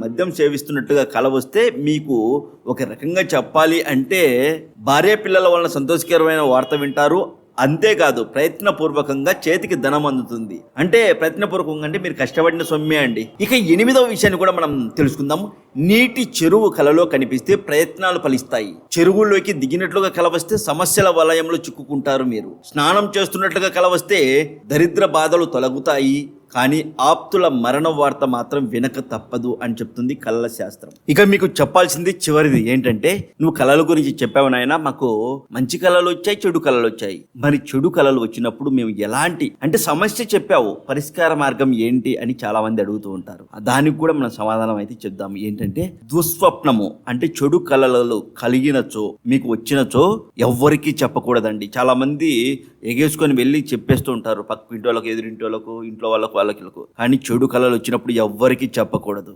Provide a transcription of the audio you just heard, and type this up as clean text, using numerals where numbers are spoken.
మద్యం సేవిస్తున్నట్టుగా కల వస్తే మీకు ఒక రకంగా చెప్పాలి అంటే భార్య పిల్లల వలన సంతోషకరమైన వార్త వింటారు. అంతేకాదు ప్రయత్నపూర్వకంగా చేతికి ధనం అందుతుంది. అంటే ప్రయత్నపూర్వకంగా అంటే మీరు కష్టపడిన సొమ్మే అండి. ఇక 8వ విషయాన్ని కూడా మనం తెలుసుకుందాం. నీటి చెరువు కలలో కనిపిస్తే ప్రయత్నాలు ఫలిస్తాయి. చెరువుల్లోకి దిగినట్లుగా కల వస్తే సమస్యల వలయంలో చిక్కుకుంటారు మీరు. స్నానం చేస్తున్నట్లుగా కల వస్తే దరిద్ర బాధలు తొలగుతాయి. కానీ ఆప్తుల మరణ వార్త మాత్రం వినక తప్పదు అని చెప్తుంది కళల శాస్త్రం. ఇక మీకు చెప్పాల్సింది చివరిది ఏంటంటే, నువ్వు కళల గురించి చెప్పావు నాయన, మాకు మంచి కళలు వచ్చాయి, చెడు కళలు వచ్చాయి. మరి చెడు కళలు వచ్చినప్పుడు మేము ఎలాంటి అంటే సమస్య చెప్పావు, పరిష్కార మార్గం ఏంటి అని చాలా మంది అడుగుతూ ఉంటారు. దానికి కూడా మనం సమాధానం అయితే చెప్దాము. ఏంటంటే దుస్వప్నము అంటే చెడు కళలు కలిగినచో మీకు వచ్చినచో ఎవ్వరికీ చెప్పకూడదండి. చాలా మంది ఎగేసుకొని వెళ్ళి చెప్పేస్తూ ఉంటారు పక్క ఇంటి వాళ్ళకు, ఎదురింటి వాళ్ళకు, ఇంట్లో వాళ్ళకు, వాళ్ళకి. కానీ చెడు కళలు వచ్చినప్పుడు ఎవ్వరికీ చెప్పకూడదు.